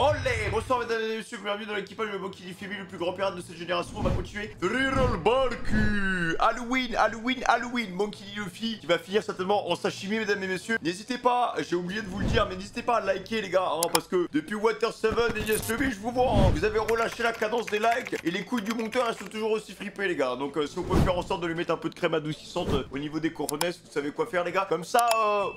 Olé! Bonsoir mesdames et messieurs, bienvenue dans l'équipage de Bokili Femi, le plus grand pirate de cette génération. On va continuer Reroll Barku. Halloween, Monkey Luffy qui va finir certainement en sashimi mesdames et messieurs. N'hésitez pas, j'ai oublié de vous le dire, mais n'hésitez pas à liker les gars, hein, parce que depuis Water 7 et Yes Luffy, je vous vois, hein, vous avez relâché la cadence des likes et les couilles du monteur elles sont toujours aussi fripées les gars. Donc si on peut faire en sorte de lui mettre un peu de crème adoucissante au niveau des coronets, vous savez quoi faire les gars. Comme ça,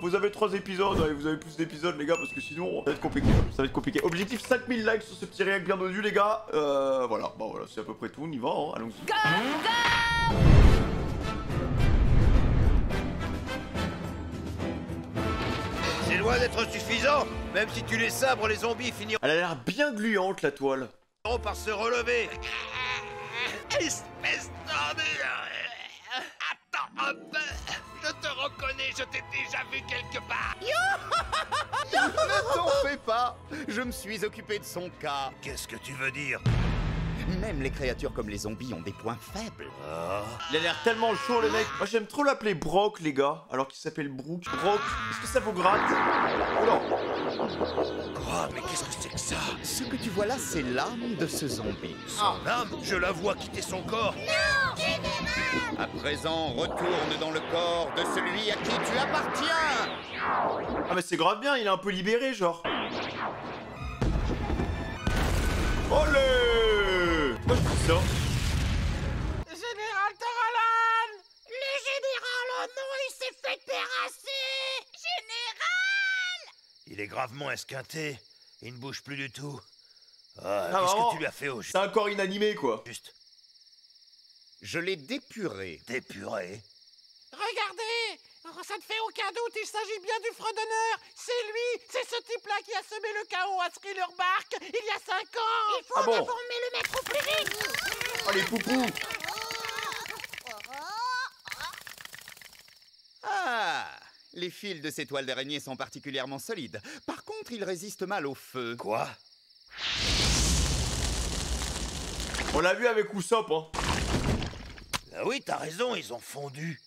vous avez 3 épisodes et vous avez plus d'épisodes les gars, parce que sinon ça va être compliqué. Ça va être compliqué. Objectif 5000 likes sur ce petit réac bien dodu les gars. Voilà, bon voilà, c'est à peu près tout, on y va, hein. Allons-y. C'est loin d'être suffisant. Même si tu les sabres, les zombies finiront Elle a l'air bien gluante la toile. par se relever. Espèce d'ordure. Attends un peu. Je te reconnais, je t'ai déjà vu quelque part. Ne t'en fais pas, je me suis occupé de son cas. Qu'est-ce que tu veux dire? Même les créatures comme les zombies ont des points faibles. Il a l'air tellement chaud le mec. Moi j'aime trop l'appeler Brock les gars, alors qu'il s'appelle Brook. Brock, est-ce que ça vous gratte? Oh non. Oh, mais qu'est-ce que c'est que ça? Ce que tu vois là, c'est l'âme de ce zombie. Son âme, je la vois quitter son corps. À présent, retourne dans le corps de celui à qui tu appartiens. Ah mais c'est grave bien, il est un peu libéré genre. Olé! Pourquoi je dis ça? Général Toralan! Le général, oh non, il s'est fait terrasser! Général! Il est gravement esquinté. Il ne bouge plus du tout. Ah, qu'est-ce vraiment, que tu lui as fait au C'est un corps inanimé quoi. juste? Je l'ai dépuré. Dépuré. Regardez! Oh, ça ne fait aucun doute, il s'agit bien du fredonneur! C'est lui! C'est ce type-là qui a semé le chaos à Thriller Bark il y a 5 ans! Il faut Ah bon? réformer le maître au plus vite! Oh les poupous! Ah, les fils de ces toiles d'araignée sont particulièrement solides. Par contre, ils résistent mal au feu. Quoi? On l'a vu avec Usopp hein. Ah oui, t'as raison, ils ont fondu.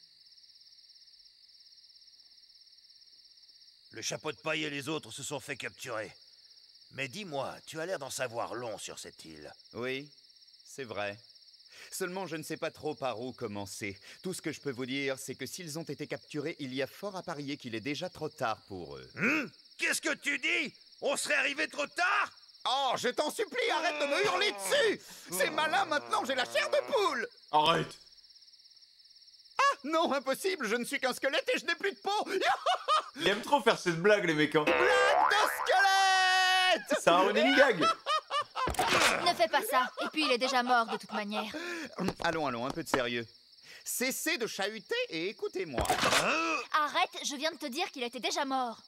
Le chapeau de paille et les autres se sont fait capturer. Mais dis-moi, tu as l'air d'en savoir long sur cette île. Oui, c'est vrai. Seulement, je ne sais pas trop par où commencer. Tout ce que je peux vous dire, c'est que s'ils ont été capturés, il y a fort à parier qu'il est déjà trop tard pour eux. Qu'est-ce que tu dis? On serait arrivé trop tard? Oh, je t'en supplie, arrête de me hurler dessus! C'est malin maintenant, j'ai la chair de poule! Arrête! Non, impossible, je ne suis qu'un squelette et je n'ai plus de peau! Il aime trop faire cette blague les mecs hein. Blague de squelette! C'est un running gag. Ne fais pas ça. Et puis il est déjà mort de toute manière. Allons, un peu de sérieux. Cessez de chahuter et écoutez-moi. Arrête, je viens de te dire qu'il était déjà mort.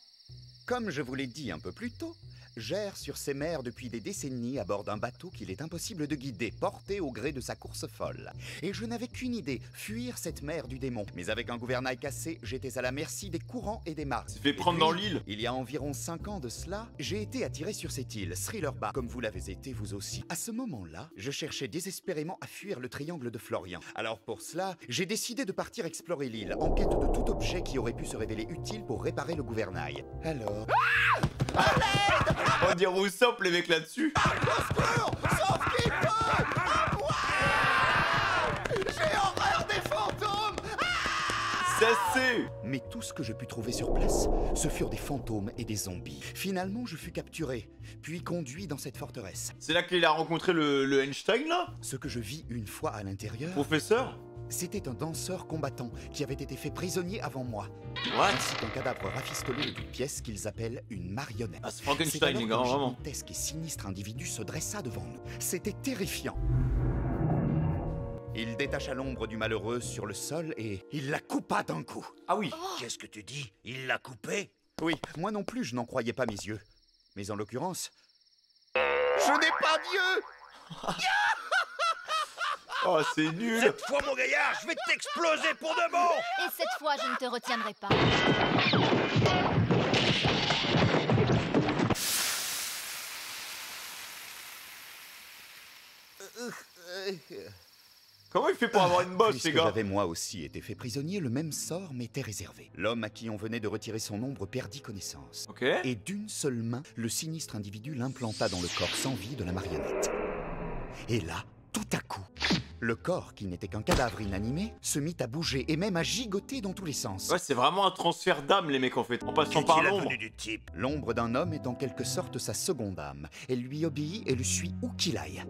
Comme je vous l'ai dit un peu plus tôt, j'erre sur ces mers depuis des décennies à bord d'un bateau qu'il est impossible de guider, porté au gré de sa course folle. Et je n'avais qu'une idée, fuir cette mer du démon. Mais avec un gouvernail cassé, j'étais à la merci des courants et des marées. s'est fait prendre dans l'île. Il y a environ 5 ans de cela, j'ai été attiré sur cette île, Thriller Bark, comme vous l'avez été vous aussi. À ce moment-là, je cherchais désespérément à fuir le triangle de Florian. Alors pour cela, j'ai décidé de partir explorer l'île, en quête de tout objet qui aurait pu se révéler utile pour réparer le gouvernail. Alors... On va dire Usopp les mecs là-dessus. Sauf qu'il peut! J'ai horreur des fantômes! Cessez! Mais tout ce que je pus trouver sur place, ce furent des fantômes et des zombies. Finalement, je fus capturé, puis conduit dans cette forteresse. C'est là qu'il a rencontré le Einstein là? Ce que je vis une fois à l'intérieur, Professeur? c'était un danseur combattant qui avait été fait prisonnier avant moi. What? Ainsi qu'un cadavre rafistolé de toutes pièces qu'ils appellent une marionnette. Ah c'est C'est Frankenstein alors les gars, qu'un vraiment. gigantesque et sinistre individu se dressa devant nous. C'était terrifiant. Il détacha l'ombre du malheureux sur le sol et il la coupa d'un coup. Ah oui. Qu'est-ce que tu dis? Il l'a coupé? Oui, moi non plus je n'en croyais pas mes yeux. Mais en l'occurrence, je n'ai pas d'yeux! Oh c'est nul. Cette fois, mon gaillard, je vais t'exploser pour de bon! Et cette fois, je ne te retiendrai pas. Comment il fait pour avoir une bosse, les Puisque gars? j'avais moi aussi été fait prisonnier, le même sort m'était réservé. L'homme à qui on venait de retirer son ombre perdit connaissance. Ok. Et d'une seule main, le sinistre individu l'implanta dans le corps sans vie de la marionnette. Et là, tout à coup, le corps, qui n'était qu'un cadavre inanimé, se mit à bouger et même à gigoter dans tous les sens. Ouais, c'est vraiment un transfert d'âme, les mecs, en fait, en passant par Qu'est-il l'ombre. advenu du type? L'ombre d'un homme est en quelque sorte sa seconde âme. Elle lui obéit et le suit où qu'il aille.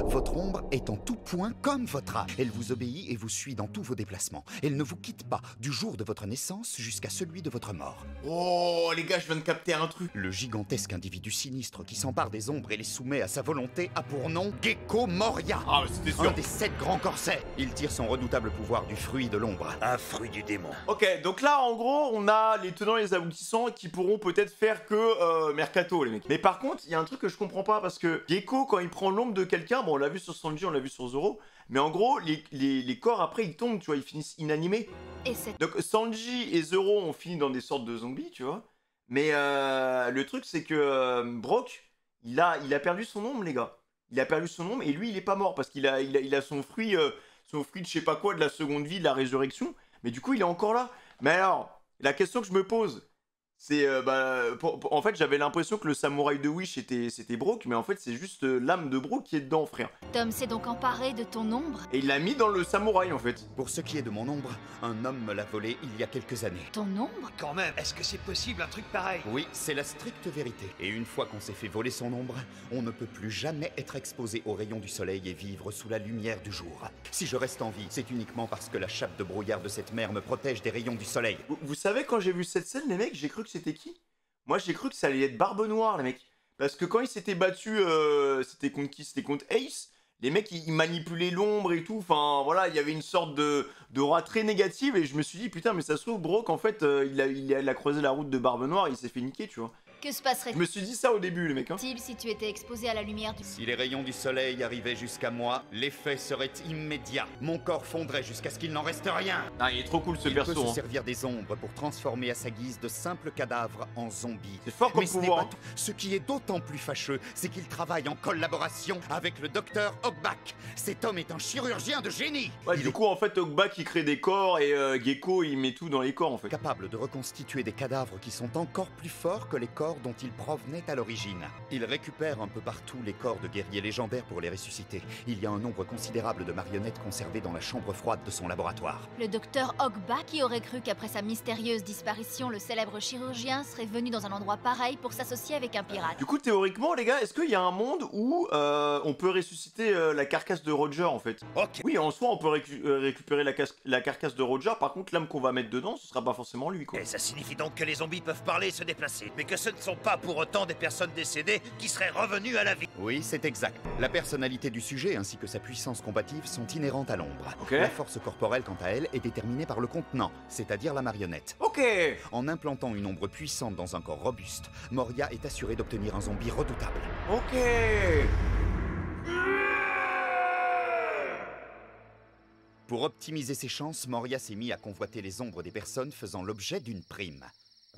Votre ombre est en tout point comme votre âme. Elle vous obéit et vous suit dans tous vos déplacements. Elle ne vous quitte pas du jour de votre naissance jusqu'à celui de votre mort. Oh, les gars, je viens de capter un truc. Le gigantesque individu sinistre qui s'empare des ombres et les soumet à sa volonté a pour nom Gecko Moria. Ah, mais c'était Un sûr. des 7 grands corsets. Il tire son redoutable pouvoir du fruit de l'ombre. Un fruit du démon. Ok, donc là, en gros, on a les tenants et les aboutissants qui pourront peut-être faire que Mercato, les mecs. Mais par contre, il y a un truc que je comprends pas, parce que Gecko, quand il prend l'ombre de quelqu'un, bon, on l'a vu sur Sanji, on l'a vu sur Zoro, mais en gros, les corps, après, ils tombent, tu vois, ils finissent inanimés. Et c'est... Donc Sanji et Zoro ont fini dans des sortes de zombies, tu vois. Mais le truc, c'est que Brock, il a perdu son ombre, les gars. Il a perdu son ombre, et lui, il est pas mort, parce qu'il a son fruit de je sais pas quoi, de la seconde vie, de la résurrection. Mais du coup, il est encore là. Mais alors, la question que je me pose, c'est, en fait, j'avais l'impression que le samouraï de Wish c'était Brock, mais en fait, c'est juste l'âme de Brock qui est dedans, frère. Tom s'est donc emparé de ton ombre. Et il l'a mis dans le samouraï, en fait. Pour ce qui est de mon ombre, un homme me l'a volé il y a quelques années. Ton ombre? Quand même, est-ce que c'est possible un truc pareil? Oui, c'est la stricte vérité. Et une fois qu'on s'est fait voler son ombre, on ne peut plus jamais être exposé aux rayons du soleil et vivre sous la lumière du jour. Si je reste en vie, c'est uniquement parce que la chape de brouillard de cette mer me protège des rayons du soleil. Vous savez, quand j'ai vu cette scène, les mecs, j'ai cru que c'était qui? Moi, j'ai cru que ça allait être Barbe Noire, les mecs. Parce que quand ils s'étaient battus, c'était contre qui? C'était contre Ace. Les mecs, ils manipulaient l'ombre et tout. Enfin, voilà, il y avait une sorte d'aura très négative. Et je me suis dit, putain, mais ça se trouve, Brock, en fait, il a croisé la route de Barbe Noire et il s'est fait niquer, tu vois. Que se Je passerait-il me suis dit ça au début, les mecs, hein. si tu étais exposé à la lumière du... Si les rayons du soleil arrivaient jusqu'à moi, l'effet serait immédiat. Mon corps fondrait jusqu'à ce qu'il n'en reste rien. Ah, il est trop cool, ce Il peut perso, se hein. servir des ombres pour transformer à sa guise de simples cadavres en zombies. C'est fort comme Mais ce n'est pouvoir, pas hein. tout. Ce qui est d'autant plus fâcheux, c'est qu'il travaille en collaboration avec le docteur Hogback. Cet homme est un chirurgien de génie. Ouais, Il du est coup, en fait, Hogback, il crée des corps et Gecko, il met tout dans les corps, en fait. capable de reconstituer des cadavres qui sont encore plus forts que les corps dont il provenait à l'origine. Il récupère un peu partout les corps de guerriers légendaires pour les ressusciter. Il y a un nombre considérable de marionnettes conservées dans la chambre froide de son laboratoire. Le docteur Hogback qui aurait cru qu'après sa mystérieuse disparition, le célèbre chirurgien serait venu dans un endroit pareil pour s'associer avec un pirate. Du coup, théoriquement, les gars, est-ce qu'il y a un monde où on peut ressusciter la carcasse de Roger, en fait? Ok. Oui, en soi, on peut récupérer la carcasse de Roger. Par contre, l'âme qu'on va mettre dedans, ce sera pas forcément lui, quoi. Et ça signifie donc que les zombies peuvent parler et se déplacer, mais que ce ne sont pas pour autant des personnes décédées qui seraient revenues à la vie. Oui, c'est exact. La personnalité du sujet ainsi que sa puissance combative sont inhérentes à l'ombre. Ok. La force corporelle, quant à elle, est déterminée par le contenant, c'est-à-dire la marionnette. Ok. En implantant une ombre puissante dans un corps robuste, Moria est assuré d'obtenir un zombie redoutable. Ok. Pour optimiser ses chances, Moria s'est mis à convoiter les ombres des personnes faisant l'objet d'une prime.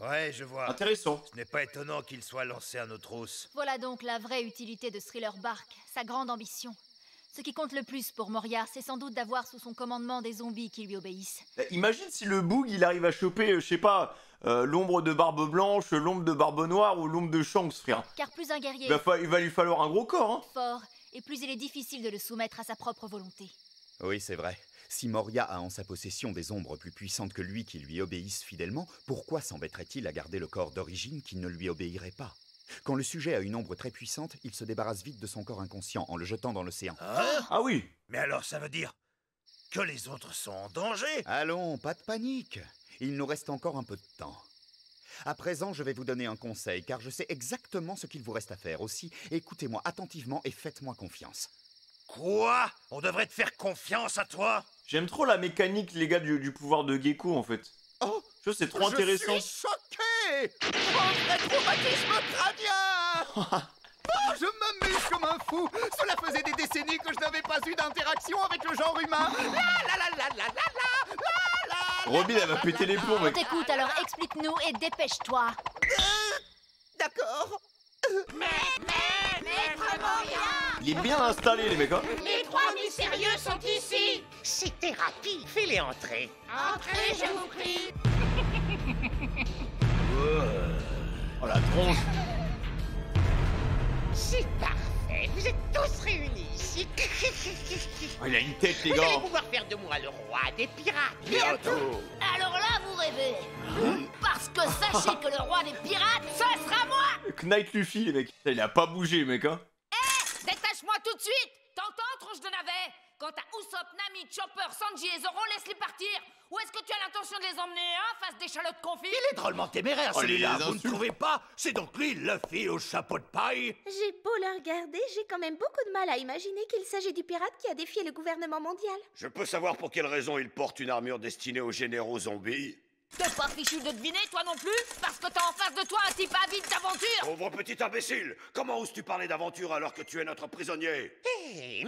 Ouais, je vois. Intéressant. Ce n'est pas étonnant qu'il soit lancé à nos trousses. Voilà donc la vraie utilité de Thriller Bark, sa grande ambition. Ce qui compte le plus pour Moria, c'est sans doute d'avoir sous son commandement des zombies qui lui obéissent. Imagine si le Boog, il arrive à choper, je sais pas, l'ombre de Barbe Blanche, l'ombre de Barbe Noire ou l'ombre de Shanks, frère. Car plus un guerrier Il va lui falloir un gros corps, hein. est fort, et plus il est difficile de le soumettre à sa propre volonté. Oui, c'est vrai. Si Moria a en sa possession des ombres plus puissantes que lui qui lui obéissent fidèlement, pourquoi s'embêterait-il à garder le corps d'origine qui ne lui obéirait pas? Quand le sujet a une ombre très puissante, il se débarrasse vite de son corps inconscient en le jetant dans l'océan. Hein? Ah oui. Mais alors ça veut dire que les autres sont en danger? Allons, pas de panique. Il nous reste encore un peu de temps. À présent, je vais vous donner un conseil, car je sais exactement ce qu'il vous reste à faire. Aussi, écoutez-moi attentivement et faites-moi confiance. Quoi? On devrait te faire confiance à toi? J'aime trop la mécanique, les gars, du pouvoir de Gecko, en fait. Oh, Je sais, c'est trop intéressant. Je suis choqué! Un vrai traumatisme crânien! Oh, je m'amuse comme un fou! Cela faisait des décennies que je n'avais pas eu d'interaction avec le genre humain! Robin, elle va péter les plombs, On mec. t'écoute, alors explique-nous et dépêche-toi. D'accord. Il est bien installé, les mecs, hein. Les trois missions sérieux sont ici. C'est thérapie, fais-les entrer. Entrez, je vous prie. Oh la tronche. C'est parfait, vous êtes tous réunis ici. Oh, il a une tête, les Vous gars. allez pouvoir faire de moi le roi des pirates. Bientôt. Alors là, vous rêvez. Parce que sachez que le roi des pirates, ce sera moi. Knight Luffy, les mecs. Putain, il a pas bougé, mec, hein. Détache-moi tout de suite. T'entends, tronche de navet? Quant à Usopp, Nami, Chopper, Sanji et Zoro, laisse-les partir. Ou est-ce que tu as l'intention de les emmener, hein, face d'échalotes confites? Il est drôlement téméraire, Oh, celui-là, les vous ne insultes. trouvez pas? C'est donc lui, Luffy au chapeau de paille? J'ai beau le regarder, j'ai quand même beaucoup de mal à imaginer qu'il s'agit du pirate qui a défié le gouvernement mondial. Je peux savoir pour quelle raison il porte une armure destinée aux généraux zombies? T'es pas fichu de deviner, toi non plus? Parce que t'as en face de toi un type avide d'aventure. Pauvre petit imbécile! Comment oses-tu parler d'aventure alors que tu es notre prisonnier?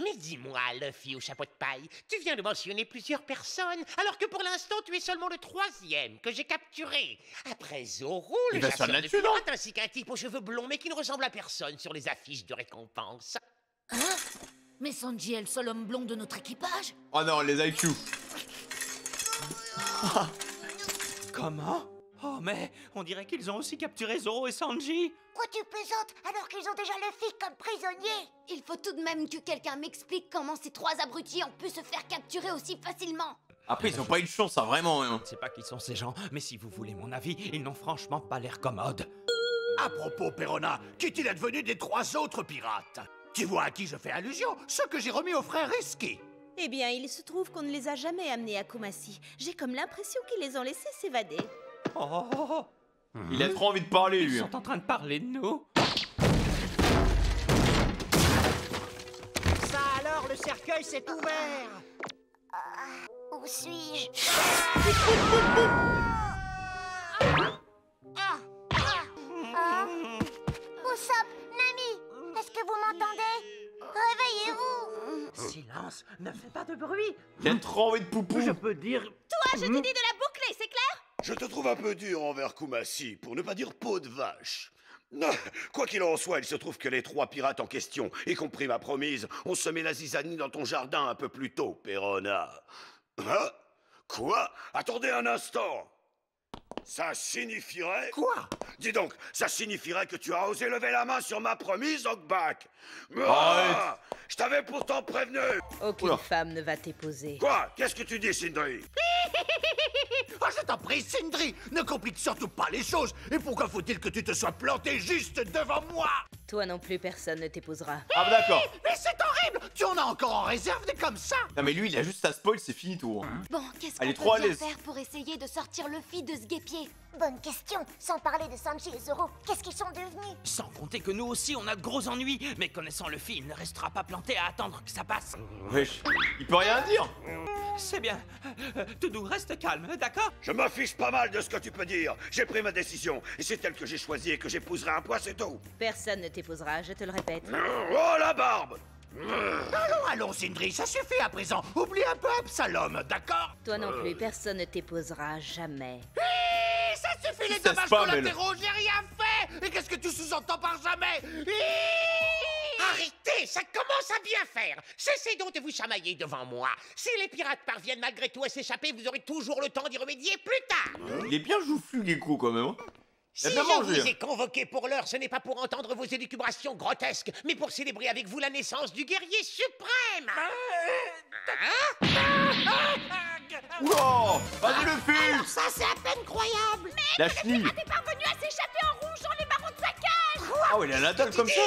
Mais dis-moi, Luffy au chapeau de paille, tu viens de mentionner plusieurs personnes, alors que pour l'instant tu es seulement le 3e que j'ai capturé. Après Zoro, le Il va se faire chasseur de là-dessus, non? pirates, ainsi qu'un type aux cheveux blonds mais qui ne ressemble à personne sur les affiches de récompense. Hein? Mais Sanji est le seul homme blond de notre équipage? Oh non, les IQ. Comment? Oh, mais on dirait qu'ils ont aussi capturé Zoro et Sanji. Quoi, tu plaisantes alors qu'ils ont déjà Luffy comme prisonnier? Il faut tout de même que quelqu'un m'explique comment ces trois abrutis ont pu se faire capturer aussi facilement. Après, ils ont pas eu de chance, ça, vraiment. Hein. Je sais pas qui sont ces gens, mais si vous voulez mon avis, ils n'ont franchement pas l'air commodes. À propos, Perona, qu'est-il advenu des 3 autres pirates? Tu vois à qui je fais allusion? Ceux que j'ai remis aux frères Risky. Eh bien, il se trouve qu'on ne les a jamais amenés à Kumasi. J'ai comme l'impression qu'ils les ont laissés s'évader. Oh, Il a trop envie de parler, ils lui. hein. sont en train de parler de nous. Ça alors, le cercueil s'est ouvert. Où suis-je? Usopp, Nami, est-ce que vous m'entendez? Réveillez-vous! Silence, ne fais pas de bruit. Il a trop envie de poupou. Je peux dire... Toi, je te dis de la boucler, c'est clair? Je te trouve un peu dur envers Kumasi, pour ne pas dire peau de vache. Quoi qu'il en soit, il se trouve que les 3 pirates en question, y compris ma promise, ont semé la zizanie dans ton jardin un peu plus tôt, Perona. Hein? Quoi? Attendez un instant. Ça signifierait... Quoi? Dis donc, ça signifierait que tu as osé lever la main sur ma promise, Hawkback. Arrête. Je t'avais pourtant prévenu. Aucune Oula. femme ne va t'épouser. Quoi? Qu'est-ce que tu dis, Sindri? Oh, je t'en prie, Sindri, ne complique surtout pas les choses. Et pourquoi faut-il que tu te sois planté juste devant moi? Toi non plus, personne ne t'épousera. Ah, bah d'accord. Mais c'est horrible! Tu en as encore en réserve des comme ça? Non, mais lui, il a juste à spoil, c'est fini tout. hein. Bon, qu'est-ce Elle est qu'on trop à peut bien l'aise. faire pour essayer de sortir Luffy de ce guêpier? Bonne question. Sans parler de Sanji et Zoro, qu'est-ce qu'ils sont devenus? Sans compter que nous aussi, on a de gros ennuis. Mais connaissant Luffy, il ne restera pas planté à attendre que ça passe. Wesh, il peut rien dire. C'est bien. Toudou, reste calme, d'accord? Je m'affiche pas mal de ce que tu peux dire. J'ai pris ma décision, et c'est elle que j'ai choisie et que j'épouserai un poids, c'est tout. Personne ne t'épousera, je te le répète. Oh, la barbe! Allons, Sindri, ça suffit à présent. Oublie un peu Absalom, d'accord? Toi non plus, personne ne t'épousera jamais. Ça suffit les Ça dommages spam, elle. collatéraux, j'ai rien fait! Et qu'est-ce que tu sous-entends par jamais? Arrêtez, ça commence à bien faire. Cessez donc de vous chamailler devant moi. Si les pirates parviennent malgré tout à s'échapper, vous aurez toujours le temps d'y remédier plus tard. Il est bien joufflu, Gecko, quand même. hein. Si Elle a je bien mangé, vous hein. ai convoqué pour l'heure, ce n'est pas pour entendre vos élucubrations grotesques, mais pour célébrer avec vous la naissance du guerrier suprême. Oula! Vas-y, Luffy! Ça, c'est à peine croyable. La chenille! T'es parvenu à s'échapper en rongeant les barreaux de sa cage! Ah ouais, il a la dalle comme ça!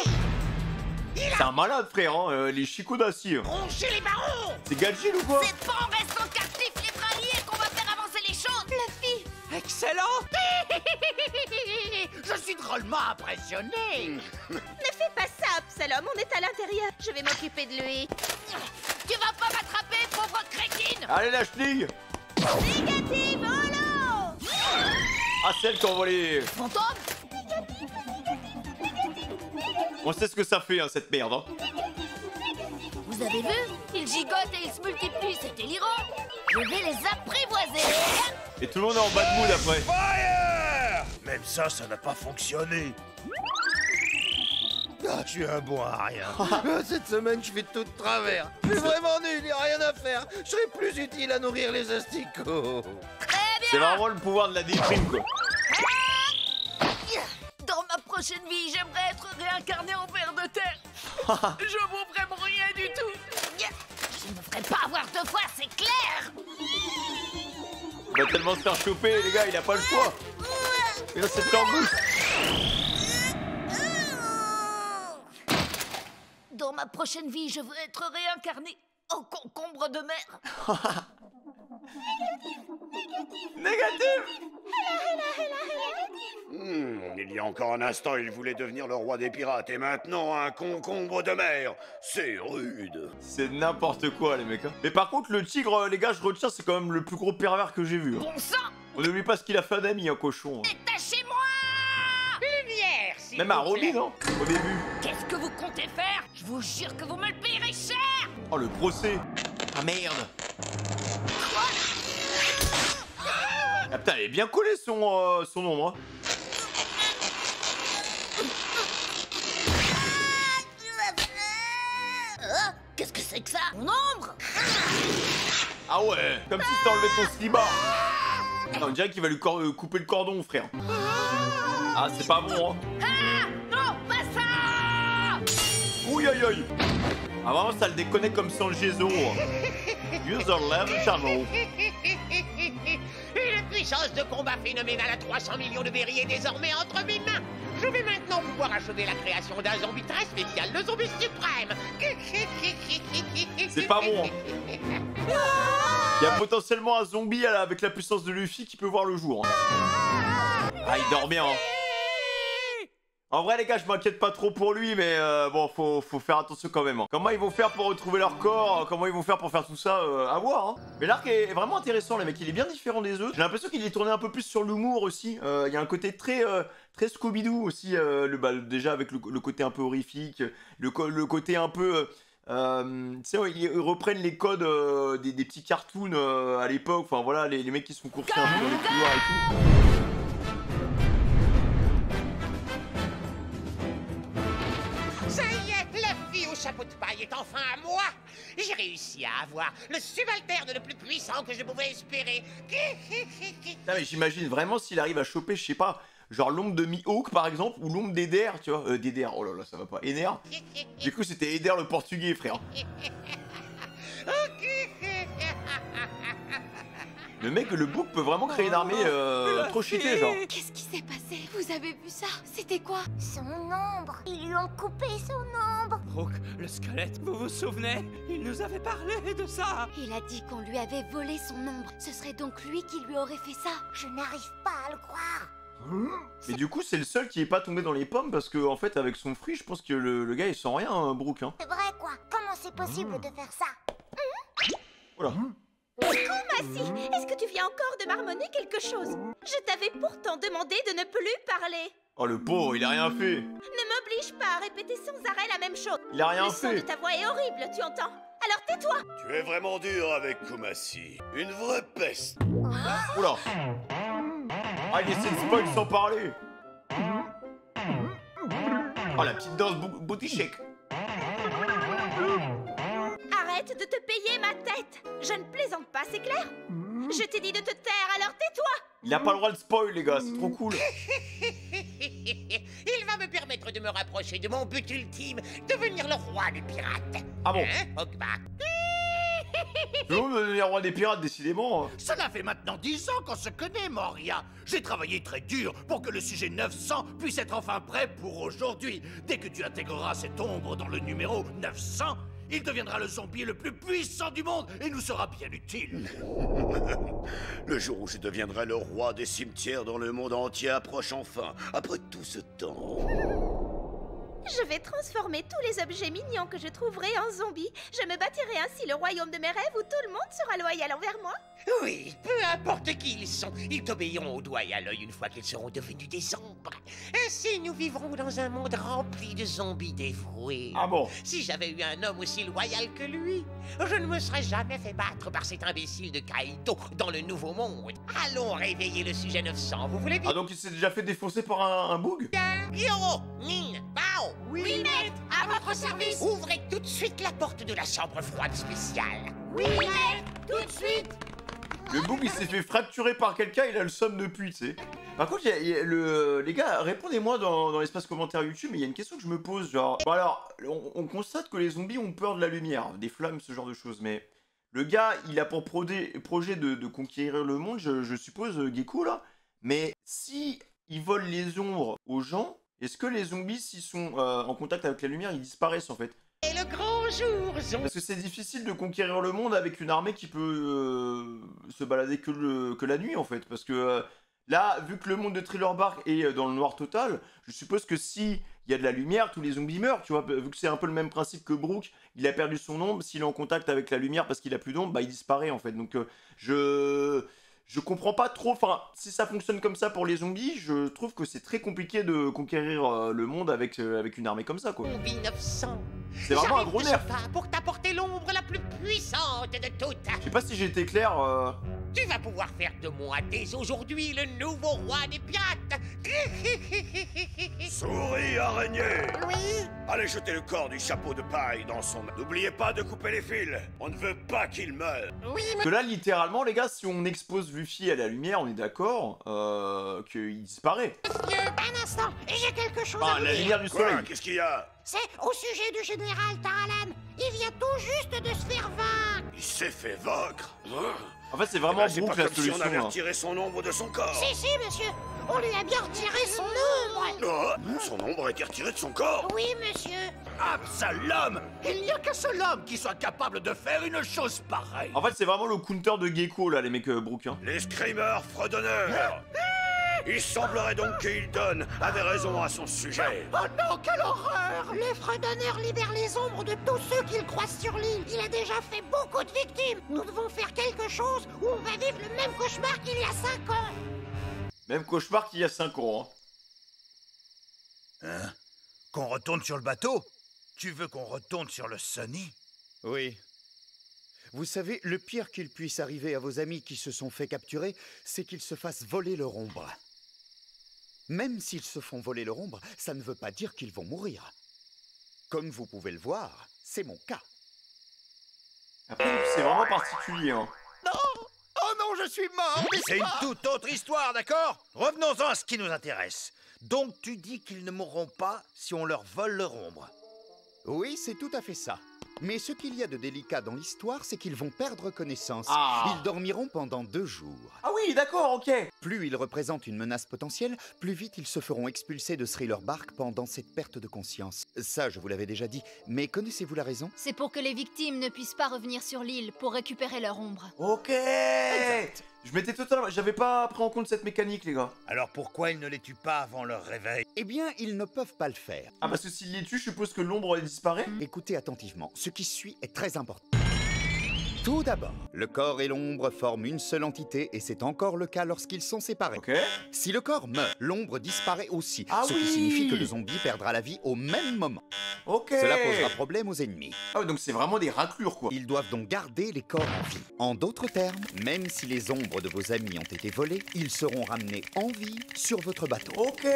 C'est un malade, frère, hein, les chicots d'acier. Ronchez les barreaux. C'est Gajil ou quoi? C'est pas en restant captifs les bras liés qu'on va faire avancer les choses. Luffy! Excellent! Je suis drôlement impressionné. Ne fais pas ça, Absalom, on est à l'intérieur. Je vais m'occuper de lui. Tu vas pas m'attraper, pauvre crétine. Allez, la chenille! Négative, holo! Ah, celle qui envoie les... Fantôme. On sait ce que ça fait, hein, cette merde. Hein. Vous avez vu? Ils gigotent et ils se multiplient, c'est délirant. Je vais les apprivoiser. Et tout le monde est en bad mood après. Fire! Même ça n'a pas fonctionné. Ah, je suis un bon à rien. Cette semaine, je fais tout de travers. Je suis vraiment nul, y a rien à faire. Je serais plus utile à nourrir les asticots. C'est vraiment le pouvoir de la déprime, quoi. Dans ma prochaine vie, j'aimerais être réincarné en ver de terre. Je vaux vraiment rien du tout. Je ne me ferai pas avoir 2 fois, c'est clair. Il va tellement se faire choper, les gars, il a pas le choix. Et là, c'est en bouche. Dans ma prochaine vie, je veux être réincarné en concombre de mer. Négatif. Il y a encore un instant, il voulait devenir le roi des pirates, et maintenant un concombre de mer. C'est rude. C'est n'importe quoi, les mecs. Hein. Mais par contre, le tigre, les gars, je retiens, c'est quand même le plus gros pervers que j'ai vu. Hein. Bon sang. On n'oublie pas ce qu'il a fait d'amis, un cochon. Hein. Détachez-moi. Lumière, s'il Même à vous plaît. Robin, non? Au début. Qu'est-ce que vous comptez faire? Je vous jure que vous me le payerez cher. Oh, le procès. Ah, merde. Ah, putain, elle est bien collée, son ombre. Hein. Qu'est-ce que c'est que ça? Mon ombre? Ah ouais, comme si c'était enlevé ton slibard. On dirait qu'il va lui couper le cordon, frère. Ah, c'est pas bon, hein. Ah! Non, pas ça! Ouh aïe aïe. Ah, vraiment, ça le déconnecte comme Sanji Zoro. User level channel. Une puissance de combat phénoménale à 300 millions de berries est désormais entre mes mains. Je vais maintenant pouvoir achever la création d'un zombie très spécial, le zombie suprême. C'est pas bon. Hein. Il y a potentiellement un zombie avec la puissance de Luffy qui peut voir le jour. Hein. Ah, il dort bien. Hein. En vrai, les gars, je m'inquiète pas trop pour lui, mais bon, faut faire attention quand même. Hein. Comment ils vont faire pour retrouver leur corps? Comment ils vont faire pour faire tout ça? À voir. Hein. Mais l'arc est vraiment intéressant, les mecs. Il est bien différent des autres. J'ai l'impression qu'il est tourné un peu plus sur l'humour aussi. Il y a un côté très Scooby-Doo aussi. Déjà avec le côté un peu horrifique, le côté un peu... tu sais, ils reprennent les codes des petits cartoons à l'époque. Enfin voilà, les mecs qui se font courser un peu dans les couloirs et tout. Ça y est, la fille au chapeau de paille est enfin à moi. J'ai réussi à avoir le subalterne le plus puissant que je pouvais espérer. Non, mais j'imagine vraiment s'il arrive à choper, je sais pas, genre l'ombre de Mihawk par exemple, ou l'ombre d'Eder, tu vois. D'Eder, oh là là, ça va pas. Eder. Du coup, c'était Eder le portugais, frère. Le mec, le bouc peut vraiment créer une armée trop cheatée, genre. Qu'est-ce qui s'est passé? Vous avez vu ça? C'était quoi? Son ombre. Ils lui ont coupé son ombre. Brooke, le squelette, vous vous souvenez? Il nous avait parlé de ça. Il a dit qu'on lui avait volé son ombre. Ce serait donc lui qui lui aurait fait ça. Je n'arrive pas à le croire. Mais du coup, c'est le seul qui est pas tombé dans les pommes parce que, en fait, avec son fruit, je pense que le gars il sent rien, hein, Brooke. Hein. C'est vrai quoi? Comment c'est possible de faire ça? Voilà. Kumassi, est-ce que tu viens encore de marmonner quelque chose? Je t'avais pourtant demandé de ne plus parler. Oh, le pauvre, il a rien fait. Ne m'oblige pas à répéter sans arrêt la même chose. Il a rien Le son fait. de ta voix est horrible, tu entends? Alors tais-toi. Tu es vraiment dur avec Kumassi. Une vraie peste. Oula. Ah, il essaie de spoil sans parler. Oh, la petite danse booty shake. Arrête de te payer ma tête. Je ne plaisante pas, c'est clair? Je t'ai dit de te taire, alors tais-toi. Il a pas le droit de spoil, les gars, c'est trop cool. Il va me permettre de me rapprocher de mon but ultime, devenir le roi des pirates. Ah bon? Hein, Ogba? Je veux devenir roi des pirates, décidément. Cela fait maintenant 10 ans qu'on se connaît, Moria. J'ai travaillé très dur pour que le sujet 900 puisse être enfin prêt pour aujourd'hui. Dès que tu intégreras cette ombre dans le numéro 900, il deviendra le zombie le plus puissant du monde et nous sera bien utile. Le jour où je deviendrai le roi des cimetières dans le monde entier approche enfin, après tout ce temps. Je vais transformer tous les objets mignons que je trouverai en zombies. Je me bâtirai ainsi le royaume de mes rêves où tout le monde sera loyal envers moi. Oui, peu importe qui ils sont, ils t'obéiront au doigt et à l'œil une fois qu'ils seront devenus des ombres. Ainsi, nous vivrons dans un monde rempli de zombies dévoués. Ah bon? Si j'avais eu un homme aussi loyal que lui, je ne me serais jamais fait battre par cet imbécile de Kaito dans le Nouveau Monde. Allons réveiller le sujet 900, vous voulez bien? Ah, donc il s'est déjà fait défoncer par un boug? Yo, Nin, Ba. Chaos! Oui, maître, à votre service. Ouvrez tout de suite la porte de la chambre froide spéciale. Oui, maître, tout de suite. Le Boog il s'est fait fracturer par quelqu'un, il a le somme depuis, tu sais. Par contre, les gars, répondez-moi dans l'espace commentaire YouTube, mais il y a une question que je me pose, genre... Bon alors, on constate que les zombies ont peur de la lumière, des flammes, ce genre de choses, mais... Le gars, il a pour projet de conquérir le monde, je suppose, Gecko, là. Mais si il vole les ombres aux gens, est-ce que les zombies, s'ils sont en contact avec la lumière, ils disparaissent, en fait? Et le grand jour, Parce que c'est difficile de conquérir le monde avec une armée qui peut se balader que la nuit, en fait. Parce que là, vu que le monde de Thriller Bark est dans le noir total, je suppose que si il y a de la lumière, tous les zombies meurent, tu vois. Vu que c'est un peu le même principe que Brooke, il a perdu son ombre, s'il est en contact avec la lumière parce qu'il a plus d'ombre, bah il disparaît, en fait. Donc je comprends pas trop, enfin, si ça fonctionne comme ça pour les zombies, je trouve que c'est très compliqué de conquérir le monde avec une armée comme ça, quoi. Zombie 900. C'est vraiment un gros nerf. Pour t'apporter l'ombre la plus puissante de toutes. Je sais pas si j'ai été clair. Tu vas pouvoir faire de moi dès aujourd'hui le nouveau roi des pirates. Souris araignée! Oui. Allez jeter le corps du chapeau de paille dans son... N'oubliez pas de couper les fils. On ne veut pas qu'il meure. Oui, Parce que là, littéralement, les gars, si on expose Luffy à la lumière, on est d'accord qu'il disparaît. monsieur, un instant, j'ai quelque chose à Ah, vous la dire. lumière du soleil. Quoi? Qu'est-ce qu'il y a? C'est au sujet du général Taralan. Il vient tout juste de se faire vaincre. Il s'est fait vaincre. En fait, c'est vraiment C'est Brooke pas la comme si on solution. avait hein. retiré son ombre de son corps. Si, monsieur, on lui a bien retiré son ombre. Oh, son ombre a été retirée de son corps. Oui, monsieur. Absalom! Il n'y a qu'un seul homme qui soit capable de faire une chose pareille. En fait, c'est vraiment le counter de Gecko, là, les mecs Brooke. Hein. Les screamers fredonneurs. Il semblerait donc qu'il donne avait raison à son sujet. Oh non, quelle horreur! Le fredonneur libère les ombres de tous ceux qu'il croise sur l'île. Il a déjà fait beaucoup de victimes. Nous devons faire quelque chose ou on va vivre le même cauchemar qu'il y a 5 ans. Même cauchemar qu'il y a 5 ans. Hein? Qu'on retourne sur le bateau? Tu veux qu'on retourne sur le Sunny? Oui. Vous savez, le pire qu'il puisse arriver à vos amis qui se sont fait capturer, c'est qu'ils se fassent voler leur ombre. Même s'ils se font voler leur ombre, ça ne veut pas dire qu'ils vont mourir. Comme vous pouvez le voir, c'est mon cas. Après, c'est vraiment particulier. Hein. Non! Oh non, je suis mort! C'est une toute autre histoire, d'accord? Revenons-en à ce qui nous intéresse. Donc tu dis qu'ils ne mourront pas si on leur vole leur ombre? Oui, c'est tout à fait ça. Mais ce qu'il y a de délicat dans l'histoire, c'est qu'ils vont perdre connaissance. Ah. Ils dormiront pendant 2 jours. Ah oui, d'accord, ok. Plus ils représentent une menace potentielle, plus vite ils se feront expulser de Thriller Bark pendant cette perte de conscience. Ça, je vous l'avais déjà dit, mais connaissez-vous la raison? C'est pour que les victimes ne puissent pas revenir sur l'île pour récupérer leur ombre. Ok. Exact. Je m'étais totalement... J'avais pas pris en compte cette mécanique, les gars. Alors pourquoi ils ne les tuent pas avant leur réveil? Eh bien, ils ne peuvent pas le faire. Ah, parce que s'ils les tuent, je suppose que l'ombre, elle disparaît. Écoutez attentivement, ce qui suit est très important. Tout d'abord, le corps et l'ombre forment une seule entité et c'est encore le cas lorsqu'ils sont séparés. Ok. Si le corps meurt, l'ombre disparaît aussi, Ah ce oui. qui signifie que le zombie perdra la vie au même moment. Ok. Cela posera problème aux ennemis. Ah ouais, donc c'est vraiment des raclures, quoi. Ils doivent donc garder les corps en vie. En d'autres termes, même si les ombres de vos amis ont été volées, ils seront ramenés en vie sur votre bateau. Ok.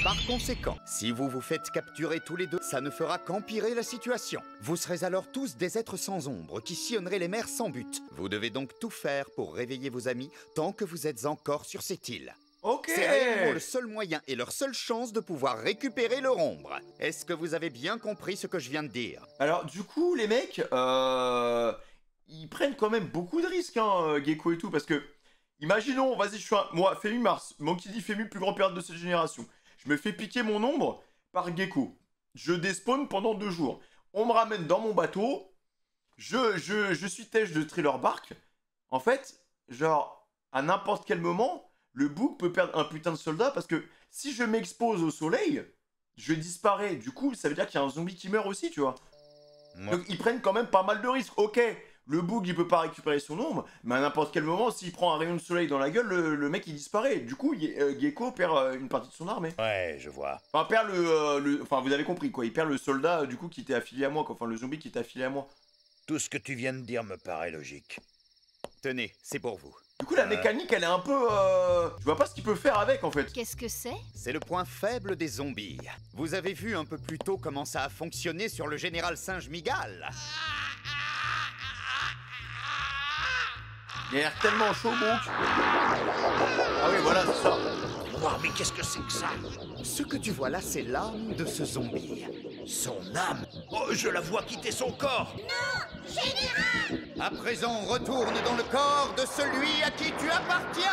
Par conséquent, si vous vous faites capturer tous les deux, ça ne fera qu'empirer la situation. Vous serez alors tous des êtres sans ombre qui sillonneraient les mers sans but. Vous devez donc tout faire pour réveiller vos amis tant que vous êtes encore sur cette île. Ok. C'est réellement le seul moyen et leur seule chance de pouvoir récupérer leur ombre. Est-ce que vous avez bien compris ce que je viens de dire? Alors, du coup, les mecs, ils prennent quand même beaucoup de risques, hein, Gecko et tout, parce que, imaginons, vas-y, je suis moi, Femi Mars, Monkey D. Femi, plus grand pirate de cette génération. Je me fais piquer mon ombre par Gecko. Je despawn pendant 2 jours. On me ramène dans mon bateau. Je suis têche de Thriller Bark. En fait, genre, à n'importe quel moment, le Boog peut perdre un putain de soldat parce que si je m'expose au soleil, je disparais. Du coup, ça veut dire qu'il y a un zombie qui meurt aussi, tu vois. Donc, ils prennent quand même pas mal de risques. Ok, le Boog, il peut pas récupérer son ombre, mais à n'importe quel moment, s'il prend un rayon de soleil dans la gueule, le mec, il disparaît. Du coup, Gecko perd une partie de son armée. Ouais, je vois. Enfin, perd enfin, vous avez compris, quoi. Il perd le soldat, du coup, qui était affilié à moi, quoi. Enfin, le zombie qui était affilié à moi. Tout ce que tu viens de dire me paraît logique. Tenez, c'est pour vous. Du coup, la mécanique, elle est un peu... Je vois pas ce qu'il peut faire avec, en fait. Qu'est-ce que c'est? C'est le point faible des zombies. Vous avez vu un peu plus tôt comment ça a fonctionné sur le général Singe Migal. Il a l'air tellement chaud, Brooke. Ah oui, voilà, c'est ça. Wow, mais qu'est-ce que c'est que ça? Ce que tu vois là, c'est l'âme de ce zombie. Son âme? Oh, je la vois quitter son corps. Non, général! À présent, retourne dans le corps de celui à qui tu appartiens.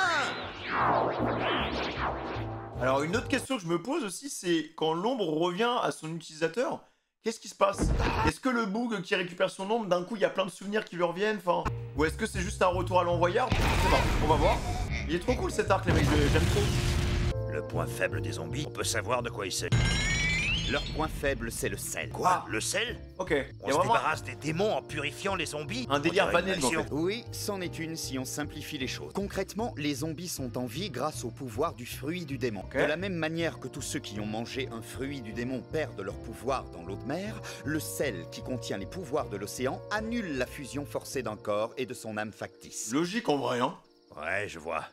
Alors, une autre question que je me pose aussi, c'est quand l'ombre revient à son utilisateur, qu'est-ce qui se passe? Est-ce que le bug qui récupère son ombre, d'un coup, il y a plein de souvenirs qui lui reviennent, enfin... Ou est-ce que c'est juste un retour à l'envoyeur? Je sais pas, on va voir. Il est trop cool cet arc, les mecs, j'aime trop. Le point faible des zombies, on peut savoir de quoi il s'agit. Leur point faible, c'est le sel. Quoi? Le sel? Ok. On se débarrasse des démons en purifiant les zombies? Un délire vanille, en fait. Oui, c'en est une si on simplifie les choses. Concrètement, les zombies sont en vie grâce au pouvoir du fruit du démon. De la même manière que tous ceux qui ont mangé un fruit du démon perdent leur pouvoir dans l'eau de mer, le sel qui contient les pouvoirs de l'océan annule la fusion forcée d'un corps et de son âme factice. Logique en vrai, hein? Ouais, je vois.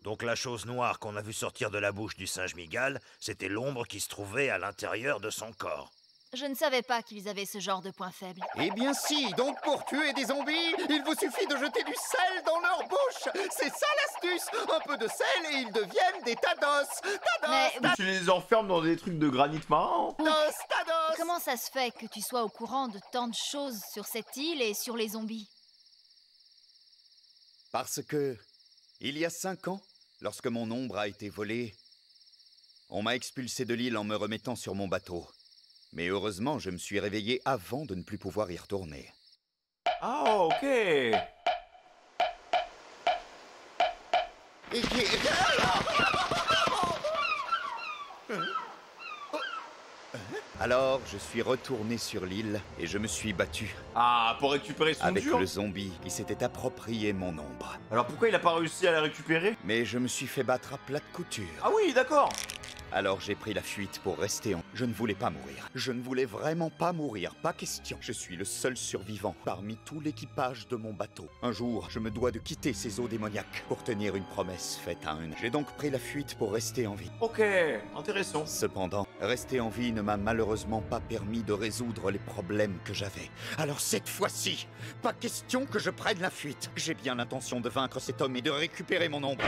Donc la chose noire qu'on a vue sortir de la bouche du singe Migal, c'était l'ombre qui se trouvait à l'intérieur de son corps. Je ne savais pas qu'ils avaient ce genre de point faible. Eh bien si, donc pour tuer des zombies, il vous suffit de jeter du sel dans leur bouche. C'est ça l'astuce. Un peu de sel et ils deviennent des tados. Tados. Tu les enfermes dans des trucs de granit marin, hein? Tados. Comment ça se fait que tu sois au courant de tant de choses sur cette île et sur les zombies? Parce que, il y a 5 ans, lorsque mon ombre a été volée, on m'a expulsé de l'île en me remettant sur mon bateau. Mais heureusement, je me suis réveillé avant de ne plus pouvoir y retourner. Ah, ok. Alors, je suis retourné sur l'île et je me suis battu. Ah, pour récupérer son avec dur. le zombie qui s'était approprié mon ombre. Alors pourquoi il a pas réussi à la récupérer? Mais je me suis fait battre à plat de couture. Ah oui, d'accord. Alors j'ai pris la fuite pour rester en... Je ne voulais pas mourir. Je ne voulais vraiment pas mourir, pas question. Je suis le seul survivant parmi tout l'équipage de mon bateau. Un jour, je me dois de quitter ces eaux démoniaques pour tenir une promesse faite à un... J'ai donc pris la fuite pour rester en vie. Ok, intéressant. Cependant, rester en vie ne m'a malheureusement pas permis de résoudre les problèmes que j'avais. Alors cette fois-ci, pas question que je prenne la fuite. J'ai bien l'intention de vaincre cet homme et de récupérer mon ombre.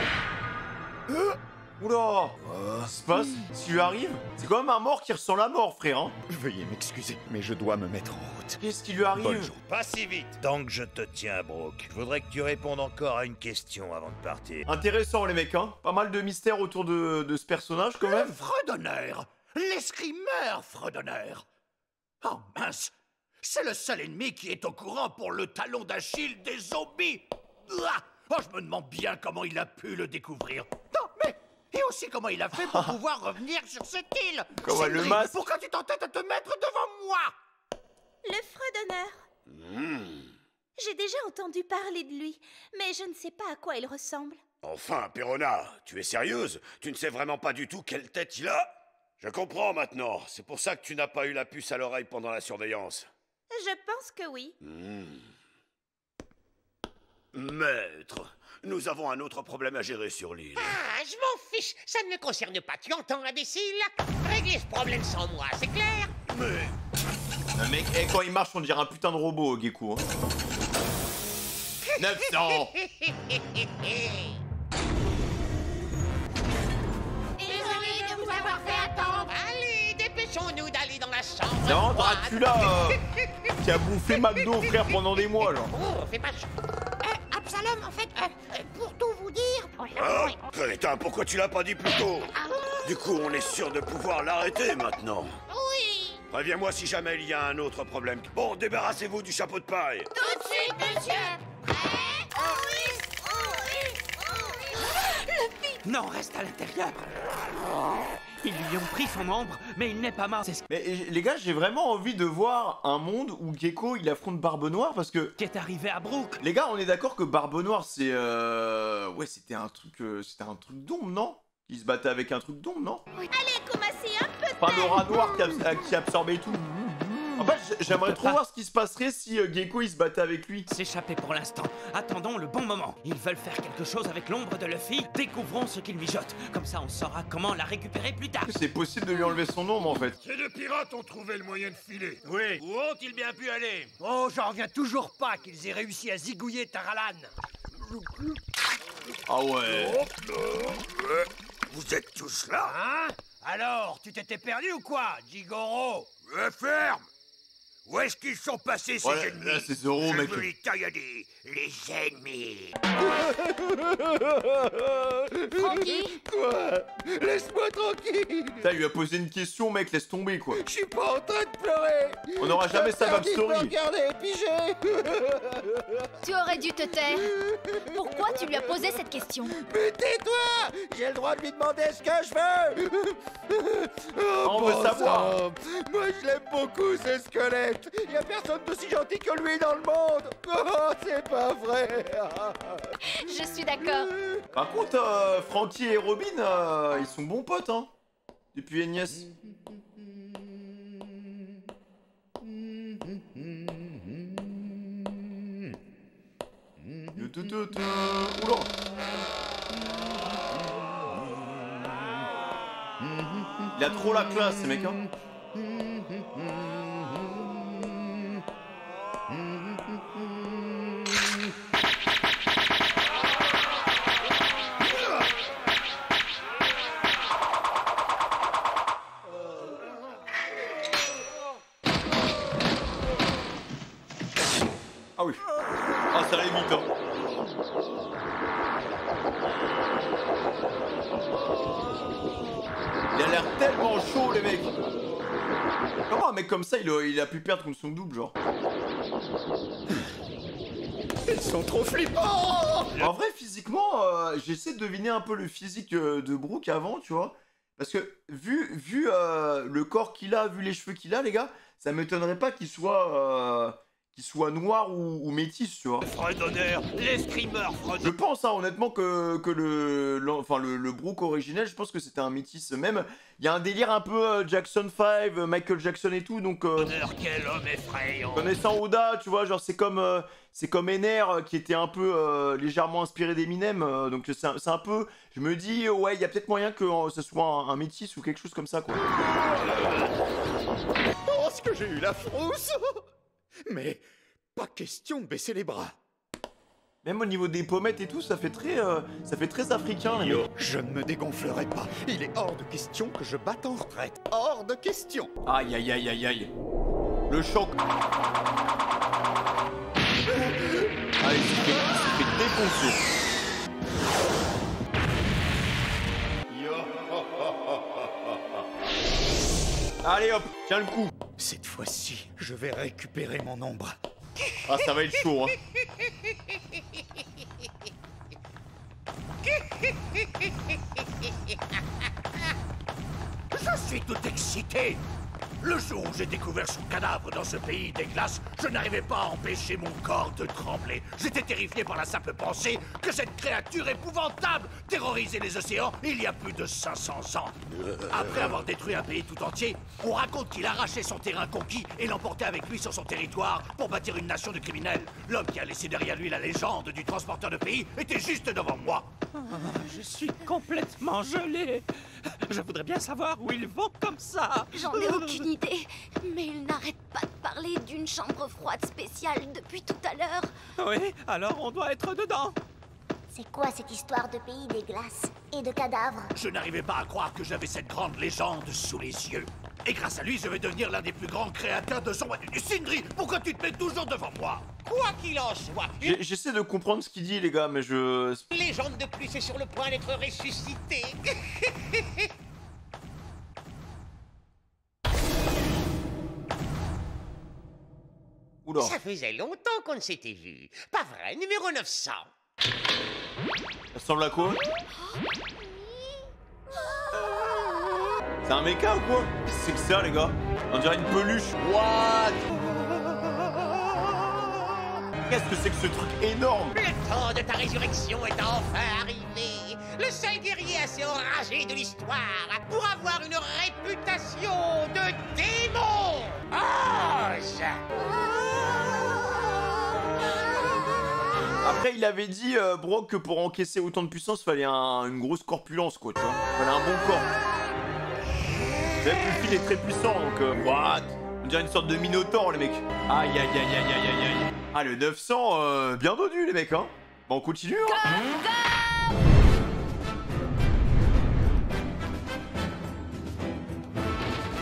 Oula! Qu'est-ce qui se passe? Ce qui lui arrive? C'est quand même un mort qui ressent la mort, frère, hein? Veuillez m'excuser, mais je dois me mettre en route. Qu'est-ce qui lui arrive? Pas si vite. Tant que je te tiens, Brooke, je voudrais que tu répondes encore à une question avant de partir. Intéressant, les mecs, hein? Pas mal de mystères autour de ce personnage, quand même. Fredonneur! L'escrimeur, Fredonneur! Oh mince! C'est le seul ennemi qui est au courant pour le talon d'Achille des zombies! Oh, je me demande bien comment il a pu le découvrir. Non, mais... Et aussi comment il a fait pour pouvoir revenir sur cette île. Comment le masque? Pourquoi tu t'entêtes à te mettre devant moi? Le Fredonneur. J'ai déjà entendu parler de lui, mais je ne sais pas à quoi il ressemble. Enfin, Perona, tu es sérieuse? Tu ne sais vraiment pas du tout quelle tête il a? Je comprends maintenant. C'est pour ça que tu n'as pas eu la puce à l'oreille pendant la surveillance. Je pense que oui. Maître, nous avons un autre problème à gérer sur l'île. Ah, je m'en fiche, ça ne me concerne pas, tu entends, imbécile? Réglez ce problème sans moi, c'est clair? Mais... Le mec, quand il marche, on dirait un putain de robot, Gecko. Hein. 900. Désolé de vous avoir fait attendre. Allez, dépêchons-nous d'aller dans la chambre. Non, Dracula, qui a bouffé McDo, frère, pendant des mois, genre. Oh, fais pas Absalom, en fait, pour tout vous dire... Ah, crétin, pourquoi tu l'as pas dit plus tôt? Du coup, on est sûr de pouvoir l'arrêter maintenant. Oui. Préviens-moi si jamais il y a un autre problème. Bon, débarrassez-vous du chapeau de paille. Tout de suite, monsieur. Non, reste à l'intérieur. Ils lui ont pris son ombre, mais il n'est pas mort. Mais les gars, j'ai vraiment envie de voir un monde où Gecko il affronte Barbe Noire parce que... Qu'est arrivé à Brooke? Les gars, on est d'accord que Barbe Noire c'est... Ouais, c'était un truc d'ombre, non? Il se battait avec un truc d'ombre, non? Allez, Koumassi, un peu de Enfin, le rat noir qui absorbait tout. En fait, j'aimerais trop voir ce qui se passerait si Gecko il se battait avec lui. S'échapper pour l'instant. Attendons le bon moment. Ils veulent faire quelque chose avec l'ombre de Luffy. Découvrons ce qu'ils mijotent. Comme ça, on saura comment la récupérer plus tard. C'est possible de lui enlever son ombre en fait. Ces deux pirates ont trouvé le moyen de filer. Oui. Où ont-ils bien pu aller? Oh, j'en reviens toujours pas qu'ils aient réussi à zigouiller Taralan. Ah ouais. Vous êtes tous là? Hein? Alors, tu t'étais perdu ou quoi, Jigoro? Ferme! Où est-ce qu'ils sont passés, ces Ouais, ennemis? là, c'est Zoro, mec. Je veux les taillader, les ennemis. Francky? Quoi? Laisse-moi tranquille. Putain, il lui a posé une question, mec, laisse tomber quoi. Je suis pas en train de pleurer. On n'aura jamais sa backstory. Regardez, pigé. Tu aurais dû te taire. Pourquoi tu lui as posé cette question? Mais tais-toi. J'ai le droit de lui demander ce que je veux. On veut savoir. sang. Moi, je l'aime beaucoup, ce squelette. Y a personne d'aussi gentil que lui dans le monde. Oh, c'est pas vrai. Je suis d'accord. Par contre, Frankie et Robin, ils sont bons potes, hein. Depuis Agnès. Oula. Il a trop la classe, ce mec, hein. Ah oui. Ah, ça allait vite, hein. Il a l'air tellement chaud, les mecs. Comment un mec comme ça, il a pu perdre contre son double, genre? Ils sont trop flippants. En vrai, physiquement, j'essaie de deviner un peu le physique de Brook avant, tu vois. Parce que, vu le corps qu'il a, vu les cheveux qu'il a, les gars, ça m'étonnerait pas qu'il soit noir ou métis, tu vois. Fredonner, l'escrimeur Je Fredonner. pense, hein, honnêtement, que le Brook originel, je pense que c'était un métis. Même, il y a un délire un peu Jackson 5, Michael Jackson et tout, donc... Quel homme effrayant. Connaissant Oda, tu vois, genre c'est comme Ener qui était un peu légèrement inspiré d'Eminem, donc c'est un peu, je me dis ouais, il y a peut-être moyen que ce soit un métis ou quelque chose comme ça quoi. Oh, ce que j'ai eu la frousse. Mais pas question de baisser les bras. Même au niveau des pommettes et tout, ça fait très africain les gars. Je ne me dégonflerai pas. Il est hors de question que je batte en retraite. Hors de question. Aïe aïe aïe aïe aïe. Le choc. Allez, il s'est fait défoncer. Allez hop, tiens le coup. Cette fois-ci, je vais récupérer mon ombre. Ah, ça va être chaud, hein. Je suis tout excité. Le jour où j'ai découvert son cadavre dans ce pays des glaces, je n'arrivais pas à empêcher mon corps de trembler. J'étais terrifié par la simple pensée que cette créature épouvantable terrorisait les océans il y a plus de 500 ans. Après avoir détruit un pays tout entier, on raconte qu'il arrachait son terrain conquis et l'emportait avec lui sur son territoire pour bâtir une nation de criminels. L'homme qui a laissé derrière lui la légende du transporteur de pays était juste devant moi. Je suis complètement gelé. Je voudrais bien savoir où ils vont comme ça. J'en ai aucune idée, mais il n'arrête pas de parler d'une chambre froide spéciale depuis tout à l'heure. Oui, alors on doit être dedans. C'est quoi cette histoire de pays des glaces et de cadavres? Je n'arrivais pas à croire que j'avais cette grande légende sous les yeux. Et grâce à lui, je vais devenir l'un des plus grands créateurs de son... Sindri, pourquoi tu te mets toujours devant moi? Quoi qu'il en soit, J'essaie de comprendre ce qu'il dit, les gars, mais je... une légende de plus est sur le point d'être ressuscitée. Oula. Ça faisait longtemps qu'on ne s'était vu. Pas vrai, numéro 900. Ça ressemble à quoi? C'est un méca ou quoi? Qu'est-ce que c'est que ça, les gars? On dirait une peluche. What? Qu'est-ce que c'est que ce truc énorme? Le temps de ta résurrection est enfin arrivé. Le seul guerrier assez enragé de l'histoire pour avoir une réputation de démon. Ah, Après, il avait dit, Brock, que pour encaisser autant de puissance, fallait une grosse corpulence, quoi, tu vois. Fallait un bon corps. C'est vrai que le fil est très puissant, donc, what? On dirait une sorte de minotaure, les mecs. Aïe, aïe, aïe, aïe, aïe, aïe, aïe. Ah, le 900, bien dodu, les mecs, hein. Bon, on continue, hein.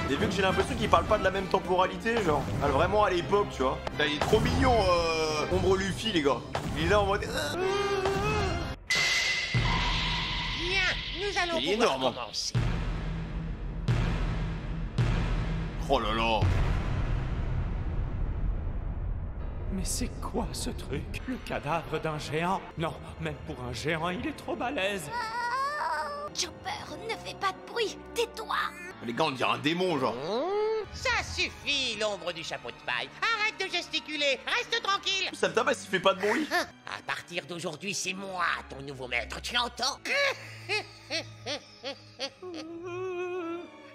Et vu que j'ai l'impression qu'il parle pas de la même temporalité, genre, vraiment à l'époque, tu vois. Là, il est trop mignon, Ombre Luffy, les gars. Il est là en mode... Bien, nous allons il est pouvoir énorme. commencer. Oh là là. Mais c'est quoi ce truc? Le cadavre d'un géant? Non, même pour un géant, il est trop balèze. Chopper, ne fais pas de bruit. Tais-toi. Les gars, on dirait un démon, genre. Ça suffit, l'ombre du chapeau de paille. Arrête de gesticuler, reste tranquille. Ça me tabasse s'il fait pas de bruit. À partir d'aujourd'hui, c'est moi ton nouveau maître, tu l'entends?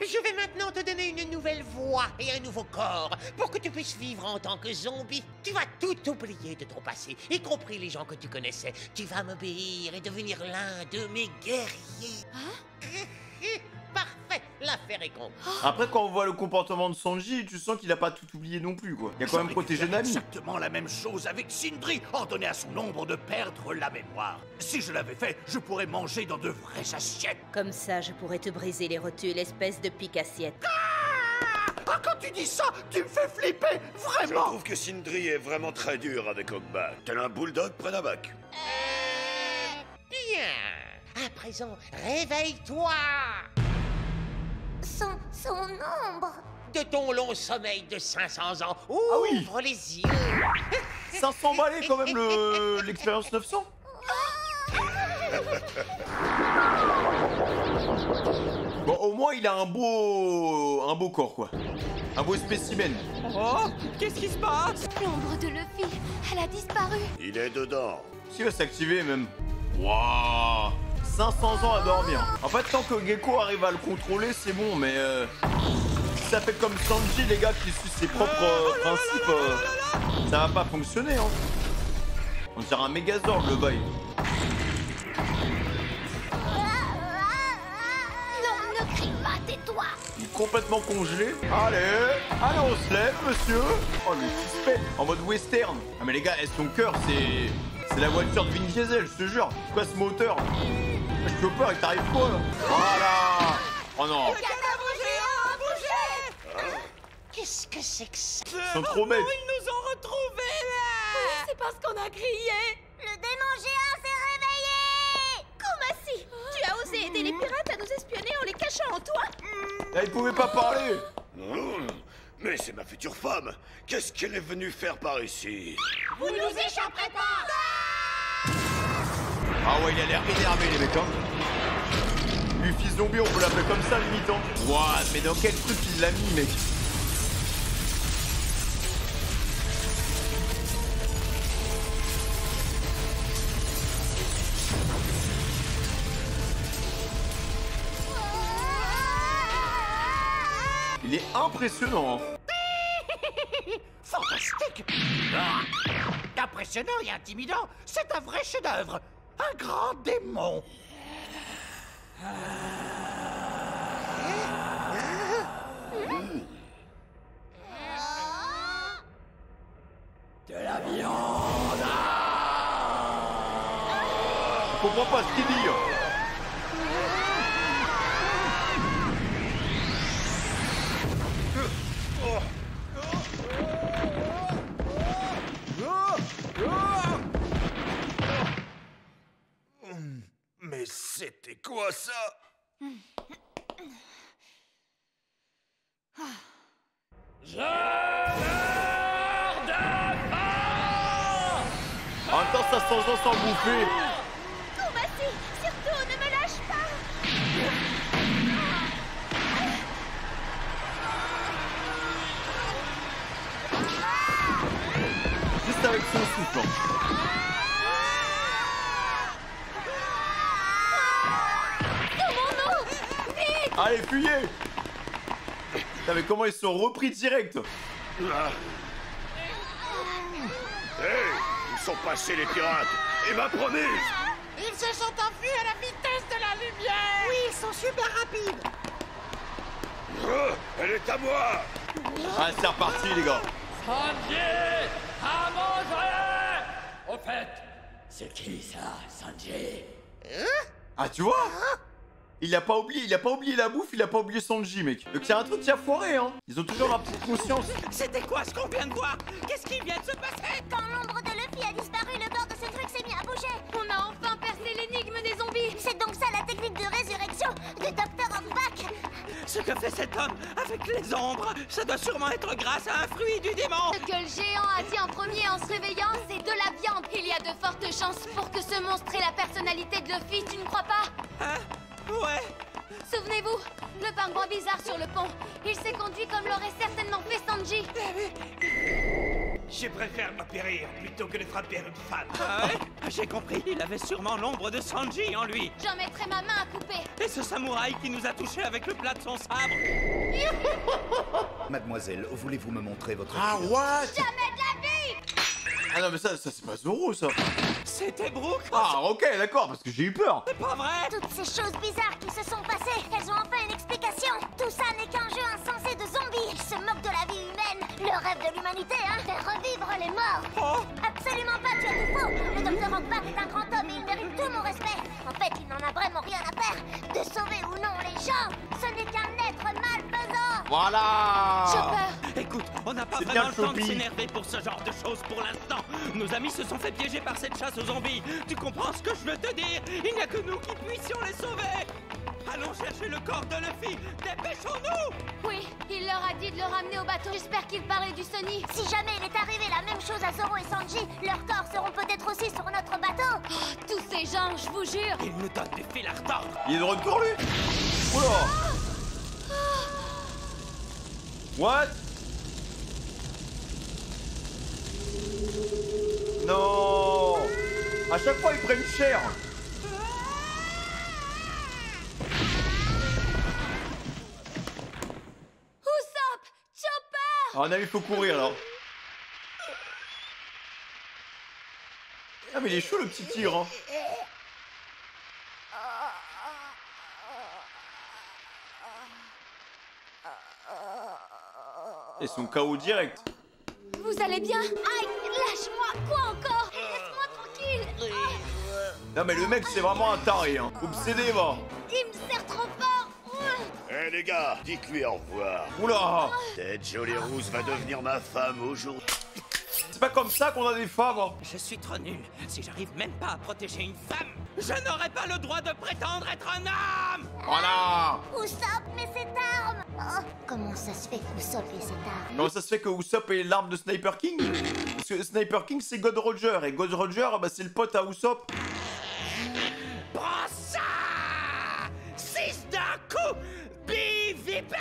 Je vais maintenant te donner une nouvelle voix et un nouveau corps pour que tu puisses vivre en tant que zombie. Tu vas tout oublier de ton passé, y compris les gens que tu connaissais. Tu vas m'obéir et devenir l'un de mes guerriers. Parfait, l'affaire est conclue. Après, quand on voit le comportement de Sanji, tu sens qu'il a pas tout oublié non plus, quoi. Il a quand même protégé Nami. Exactement la même chose avec Sindri, ordonner à son ombre de perdre la mémoire. Si je l'avais fait, je pourrais manger dans de vraies assiettes. Comme ça, je pourrais te briser les rotules, espèce de pique-assiette. Ah, quand tu dis ça, tu me fais flipper, Je vraiment. trouve que Sindri est vraiment très dur avec Hogback. Tel un bulldog près d'un bac. Bien. À présent, réveille-toi. Son ombre. De ton long sommeil de 500 ans, ouvre Ah oui. les yeux. 500 balais quand même l'expérience 900. Bon, au moins il a un beau corps, quoi. Un beau spécimen. Oh, qu'est-ce qui se passe? L'ombre de Luffy, elle a disparu. Il est dedans. Si, il va s'activer même. Waouh, 500 ans à dormir. En fait, tant que Gecko arrive à le contrôler, c'est bon, mais si ça fait comme Sanji, les gars, qui suit ses propres principes, ça va pas fonctionner, hein. On dirait un Megazord, le bail. Non, ne crie pas, tais-toi. Il est complètement congelé. Allez, on se lève, monsieur. Oh, le suspect, en mode western. Ah, mais les gars, son cœur, c'est la voiture de Vin Diesel, je te jure. C'est quoi ce moteur? Je peux pas, il t'arrive quoi, là? Voilà. Oh non. Qu'est-ce que c'est que ça? Ils sont trop bêtes. Ils nous ont retrouvés là! C'est parce qu'on a crié. Le démon géant s'est réveillé. Kumassi, tu as osé aider les pirates à nous espionner en les cachant en toi? Là, il pouvait pas parler. Mais c'est ma future femme. Qu'est-ce qu'elle est venue faire par ici? Vous nous échapperez pas. Ah ouais, il a l'air énervé, les mecs, hein. Luffy zombie, on peut l'appeler comme ça, limite, hein. Ouah, mais dans quel truc il l'a mis, mec? Il est impressionnant, hein. Fantastique. Impressionnant et intimidant, c'est un vrai chef-d'œuvre. Un grand démon. De la viande. Je comprends pas ce qu'il dit. Mais c'était quoi ça? En même temps, ça s'en sans bouffer. Kumassi, surtout ne me lâche pas. Juste avec son souffle. Allez, fuyez! Putain, mais comment ils se sont repris direct? Hey, où sont passés, les pirates? Et ma promise? Ils se sont enfuis à la vitesse de la lumière. Oui, ils sont super rapides. Elle est à moi. Ah, c'est reparti, les gars. Sanji, à manger. Au fait, c'est qui ça, Sanji? Ah, tu vois? Il a pas oublié la bouffe, il a pas oublié Sanji, mec. Donc il y a un truc qui a foiré, hein. Ils ont toujours leur petite conscience. C'était quoi ce qu'on vient de voir? Qu'est-ce qui vient de se passer? Quand l'ombre de Luffy a disparu, le corps de ce truc s'est mis à bouger. On a enfin percé l'énigme des zombies. C'est donc ça la technique de résurrection de Dr. Rockback. Ce que fait cet homme avec les ombres, ça doit sûrement être grâce à un fruit du démon. Ce que le géant a dit en premier en se réveillant, c'est de la viande. Il y a de fortes chances pour que ce monstre ait la personnalité de Luffy, tu ne crois pas? Hein? Ouais. Souvenez-vous, le pingouin bizarre sur le pont. Il s'est conduit comme l'aurait certainement fait Sanji. Je préfère me périr plutôt que de frapper une femme. Ah ouais? J'ai compris, il avait sûrement l'ombre de Sanji en lui. J'en mettrai ma main à couper. Et ce samouraï qui nous a touchés avec le plat de son sabre. Mademoiselle, voulez-vous me montrer votre... Ah, what? Jamais de la vie! Ah non, mais ça c'est pas Zoro, ça. C'était Brooke. Ah, ok, d'accord, parce que j'ai eu peur. C'est pas vrai. Toutes ces choses bizarres qui se sont passées, elles ont enfin une explication. Tout ça n'est qu'un jeu insensé de zombies. Ils se moquent de la vie humaine. Le rêve de l'humanité, hein, faire revivre les morts. Oh. Absolument pas, tu as tout faux. Le docteur Rockback est un grand homme et il mérite tout mon respect. En fait, il n'en a vraiment rien à faire de sauver ou non les gens. Ce n'est qu'un être malfaisant. Voilà. Chopper. Écoute, on n'a pas C'est vraiment bien le temps de Chopin. s'énerver pour ce genre de choses pour l'instant. Nos amis se sont fait piéger par cette chasse aux zombies. Tu comprends ce que je veux te dire? Il n'y a que nous qui puissions les sauver. Allons chercher le corps de Luffy. Dépêchons-nous. Oui, il leur a dit de le ramener au bateau. J'espère qu'il parlait du Sony. Si jamais il est arrivé la même chose à Zoro et Sanji, leurs corps seront peut-être aussi sur notre bateau. Oh, tous ces gens, je vous jure. Il nous donne du fil à retordre. Il est de retour, lui. Oula. What? Non. À chaque fois, ils prennent cher. Usopp, Chopper. Ah non, il faut courir, là. Ah, mais il est chaud, le petit tigre, hein. Et son KO direct. Vous allez bien? Aïe, lâche-moi. Quoi encore? Laisse-moi tranquille. Non, mais le mec, c'est vraiment un taré, hein. Obsédé, va. Il me serre trop fort. Eh les gars, dites-lui au revoir. Oula. Cette jolie rousse va devenir ma femme aujourd'hui. C'est pas comme ça qu'on a des femmes, hein. Je suis trop nul. Si j'arrive même pas à protéger une femme, je n'aurai pas le droit de prétendre être un homme. Voilà. Usopp, mais cette arme. Oh, comment ça se fait qu'Usopp ait cette arme? Comment ça se fait que Usopp est l'arme de Sniper King? Parce que Sniper King, c'est God Roger. Et God Roger, bah, c'est le pote à Usopp. Prends ça! 6 d'un coup! Bivipère!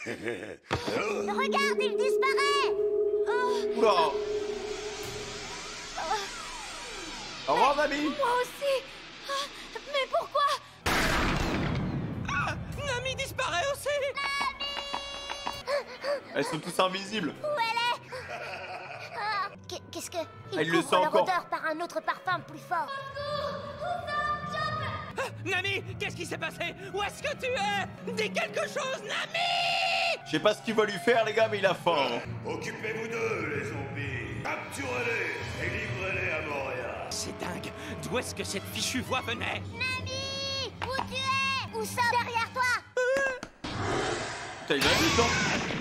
Regarde, il disparaît. Oula. Au revoir, Nami. Moi aussi. Ah, mais pourquoi? Ah, Nami disparaît aussi! Elles sont tous invisibles. Où elle est? Qu'est-ce que... Elle Il le couvre sent leur encore. odeur par un autre parfum plus fort. Ah, Nami, qu'est-ce qui s'est passé? Où est-ce que tu es? Dis quelque chose, Nami! Je sais pas ce qu'il va lui faire, les gars, mais il a faim. hein. Occupez-vous d'eux, les zombies. Capturez-les et livrez-les à Moria. C'est dingue. D'où est-ce que cette fichue voix venait? Nami, où tu es? Usopp, derrière toi. Putain, il a vite, hein.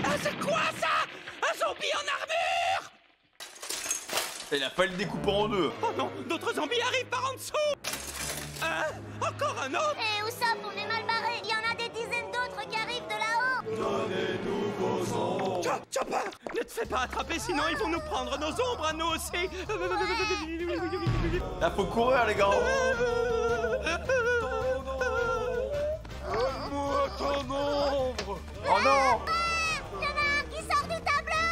Ah, c'est quoi ça? Un zombie en armure? Il a failli le découper en deux. Oh non, d'autres zombies arrivent par en dessous! Encore un autre? Hé, Usopp, on est mal barré. Il y en a des dizaines d'autres qui arrivent de là-haut. Donnez-nous vos ombres! Chopper! Ne te fais pas attraper, sinon ils vont nous prendre nos ombres à nous aussi! Là, faut courir, les gars. Donne-moi ton ombre. Oh non. Il y en a un qui sort du tableau.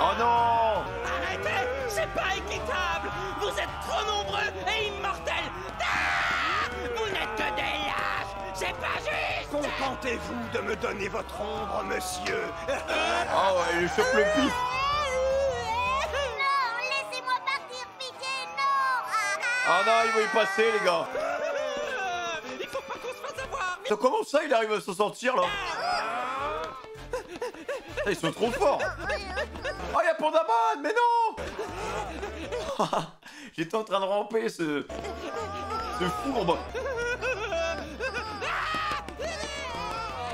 Oh non. Arrêtez! C'est pas équitable! Vous êtes trop nombreux et immortels! Ah! Vous n'êtes que des lâches! C'est pas juste! Contentez-vous de me donner votre ombre, monsieur. Ah ouais, il chope le pif. Non, laissez-moi partir, pitié, non. Ah non, il va y passer, les gars. Il faut pas qu'on se fasse avoir. Ça, comment ça, il arrive à s'en sortir, là? Ils sont trop forts. Oh, y'a Pandaman, mais non. J'étais en train de ramper ce fourbe.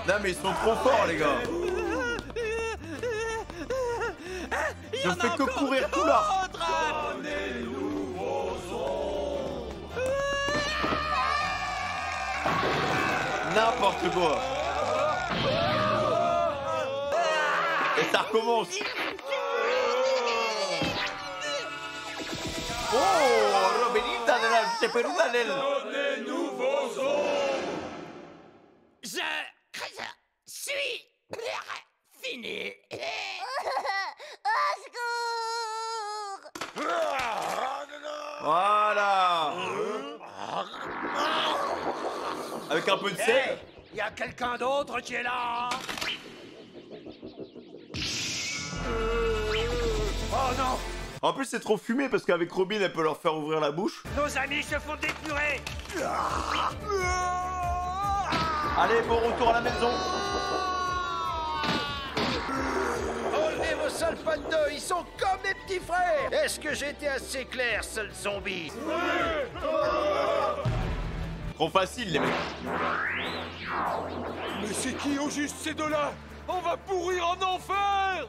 Non mais ils sont trop forts, les gars. Je fais que courir tout là. N'importe quoi. Et ça recommence. Oh, Robinita de la Ceperuda del... Je suis fini. Au secours. Voilà. Avec un peu de sel. Y a quelqu'un d'autre qui est là? Oh non! En plus c'est trop fumé parce qu'avec Robin elle peut leur faire ouvrir la bouche. Nos amis se font dépurer! Allez, bon retour à la maison. Enlevez vos sales pandos, ils sont comme mes petits frères. Est-ce que j'ai été assez clair, seul zombie? Trop facile les mecs. Mais c'est qui au juste ces deux-là? On va pourrir en enfer!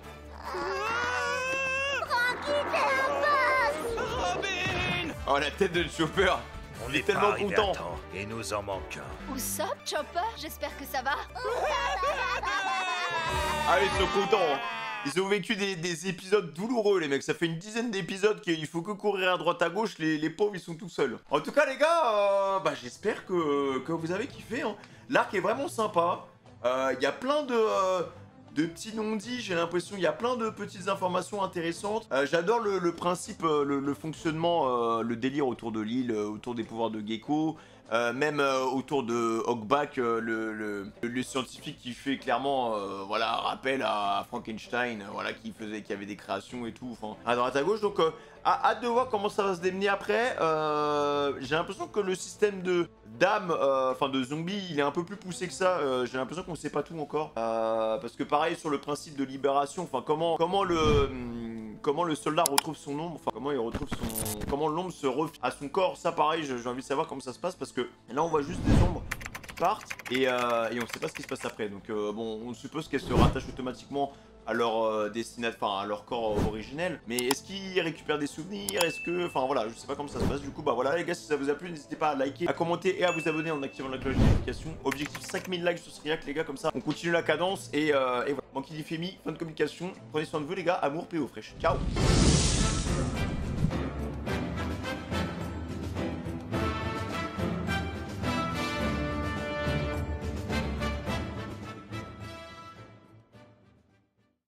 Frankie, t'es un boss. Robin! Oh la tête de Chopper. On est tellement content. Et nous en manque un. Usopp, Chopper, j'espère que ça va. Ah ils sont contents. Hein. Ils ont vécu des épisodes douloureux les mecs. Ça fait une dizaine d'épisodes qu'il faut que courir à droite à gauche. Les pauvres ils sont tout seuls. En tout cas les gars, j'espère que vous avez kiffé. Hein. L'arc est vraiment sympa. Il y a plein de petits non-dits, j'ai l'impression, il y a plein de petites informations intéressantes. J'adore le principe, le fonctionnement, le délire autour de l'île, autour des pouvoirs de Gecko, même autour de Hawkback, le scientifique qui fait clairement, voilà, rappel à Frankenstein, voilà, qui avait des créations et tout, enfin, à droite à gauche. Donc, hâte de voir comment ça va se démener après. J'ai l'impression que le système d'âme, enfin de zombies, il est un peu plus poussé que ça. J'ai l'impression qu'on sait pas tout encore. Parce que pareil sur le principe de libération, enfin comment le soldat retrouve son ombre, enfin comment l'ombre se refie à son corps. Ça pareil, j'ai envie de savoir comment ça se passe parce que là on voit juste des ombres qui partent et on sait pas ce qui se passe après. Donc bon, on suppose qu'elles se rattachent automatiquement à leur destinataire, à leur corps originel. Mais est-ce qu'ils récupèrent des souvenirs? Est-ce que... Enfin voilà, je sais pas comment ça se passe. Du coup, bah voilà les gars, si ça vous a plu, n'hésitez pas à liker, à commenter et à vous abonner en activant la cloche de notification. Objectif 5000 likes sur ce react les gars, comme ça on continue la cadence et voilà. Moi qui dit Femi, fin de communication. Prenez soin de vous les gars, amour, PO fraîche. Ciao.